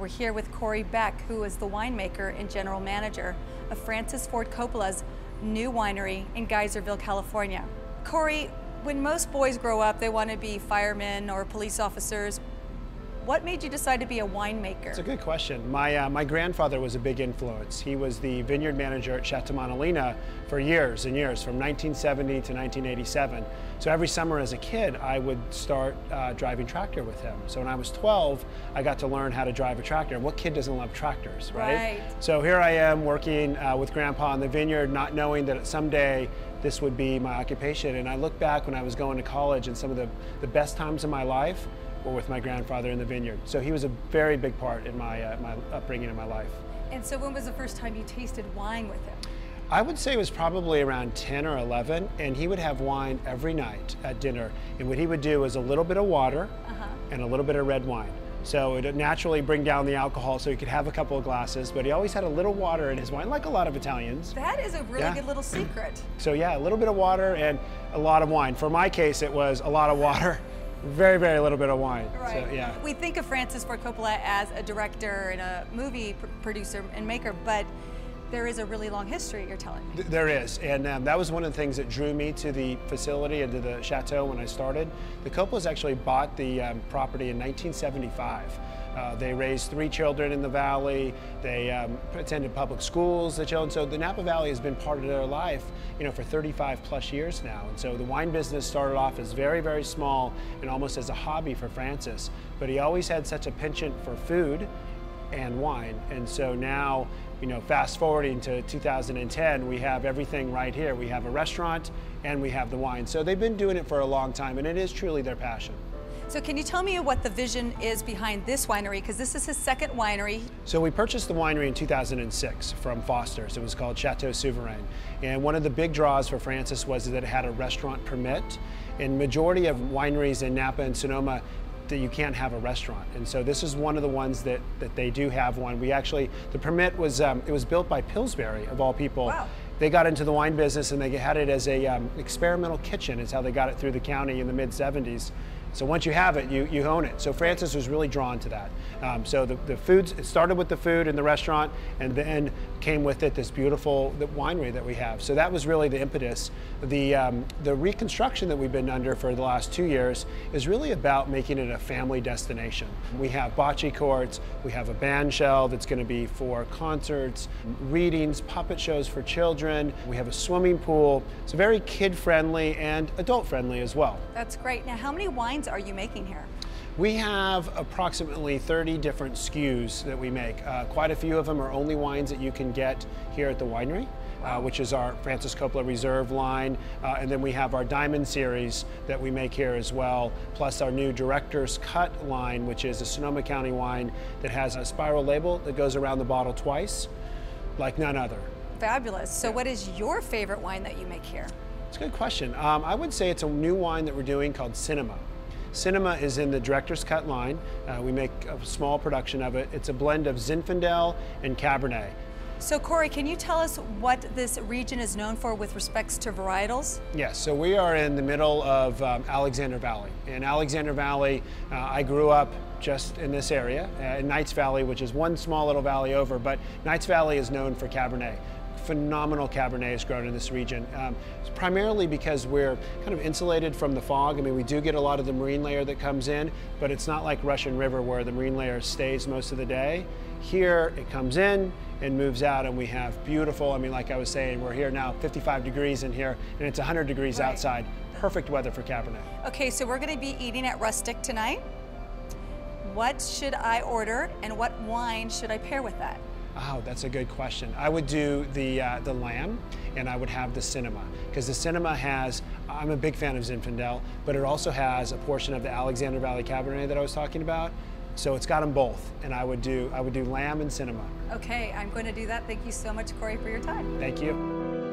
We're here with Corey Beck, who is the winemaker and general manager of Francis Ford Coppola's new winery in Geyserville, California. Corey, when most boys grow up, they want to be firemen or police officers. What made you decide to be a winemaker? It's a good question. My grandfather was a big influence. He was the vineyard manager at Chateau Montelena for years and years, from 1970 to 1987. So every summer as a kid, I would start driving tractor with him. So when I was 12, I got to learn how to drive a tractor. And what kid doesn't love tractors, right? So here I am working with Grandpa in the vineyard, not knowing that someday this would be my occupation. And I look back when I was going to college, and some of the best times of my life were with my grandfather in the vineyard. So he was a very big part in my, my upbringing in my life. And so when was the first time you tasted wine with him? I would say it was probably around 10 or 11, and he would have wine every night at dinner. And what he would do is a little bit of water and a little bit of red wine. So it would naturally bring down the alcohol so he could have a couple of glasses, but he always had a little water in his wine, like a lot of Italians. That is a really good little secret. So yeah, a little bit of water and a lot of wine. For my case, it was a lot of water. Very, very little bit of wine. Right. So, yeah. We think of Francis Ford Coppola as a director and a movie producer and maker, but there is a really long history, you're telling me. There is, and that was one of the things that drew me to the facility and to the chateau when I started. The Coppolas actually bought the property in 1975. They raised 3 children in the valley. They attended public schools, the children. So the Napa Valley has been part of their life, you know, for 35 plus years now. And so the wine business started off as very, very small and almost as a hobby for Francis. But he always had such a penchant for food and wine. And so now, you know, fast forwarding to 2010, we have everything right here. We have a restaurant and we have the wine. So they've been doing it for a long time, and it is truly their passion. So can you tell me what the vision is behind this winery? Because this is his second winery. So we purchased the winery in 2006 from Foster's. It was called Chateau Souverain. And one of the big draws for Francis was that it had a restaurant permit. And majority of wineries in Napa and Sonoma, that you can't have a restaurant. And so this is one of the ones that they do have one. We actually, the permit was, it was built by Pillsbury, of all people. Wow. They got into the wine business and they had it as a experimental kitchen, is how they got it through the county in the mid-70s. So once you have it, you own it. So Francis was really drawn to that. So the foods, it started with the food in the restaurant, and then came with it this beautiful winery that we have. So that was really the impetus. The reconstruction that we've been under for the last 2 years is really about making it a family destination. We have bocce courts, we have a band shell that's going to be for concerts, readings, puppet shows for children. We have a swimming pool. It's very kid-friendly and adult-friendly as well. That's great. Now, how many wines are you making here? We have approximately 30 different SKUs that we make. Quite a few of them are only wines that you can get here at the winery, which is our Francis Coppola Reserve line. And then we have our Diamond series that we make here as well, plus our new Director's Cut line, which is a Sonoma County wine that has a spiral label that goes around the bottle twice, like none other. Fabulous. So what is your favorite wine that you make here? It's a good question. I would say it's a new wine that we're doing called Cinema. Cinema is in the Director's Cut line. We make a small production of it. It's a blend of Zinfandel and Cabernet. So Corey, can you tell us what this region is known for with respects to varietals? Yes, so we are in the middle of Alexander Valley. In Alexander Valley, I grew up just in this area, in Knights Valley, which is one small little valley over, but Knights Valley is known for Cabernet. Phenomenal Cabernet is grown in this region, primarily because we're kind of insulated from the fog. I mean, we do get a lot of the marine layer that comes in, but it's not like Russian River where the marine layer stays most of the day. Here, it comes in and moves out, and we have beautiful, I mean, like I was saying, we're here now, 55 degrees in here, and it's 100 degrees outside. Perfect weather for Cabernet. Okay, so we're going to be eating at Rustic tonight. What should I order, and what wine should I pair with that? Oh, that's a good question. I would do the lamb, and I would have the Cinema, because the Cinema has, I'm a big fan of Zinfandel, but it also has a portion of the Alexander Valley Cabernet that I was talking about. So it's got them both, and I would do lamb and Cinema. Okay, I'm going to do that. Thank you so much, Corey, for your time. Thank you.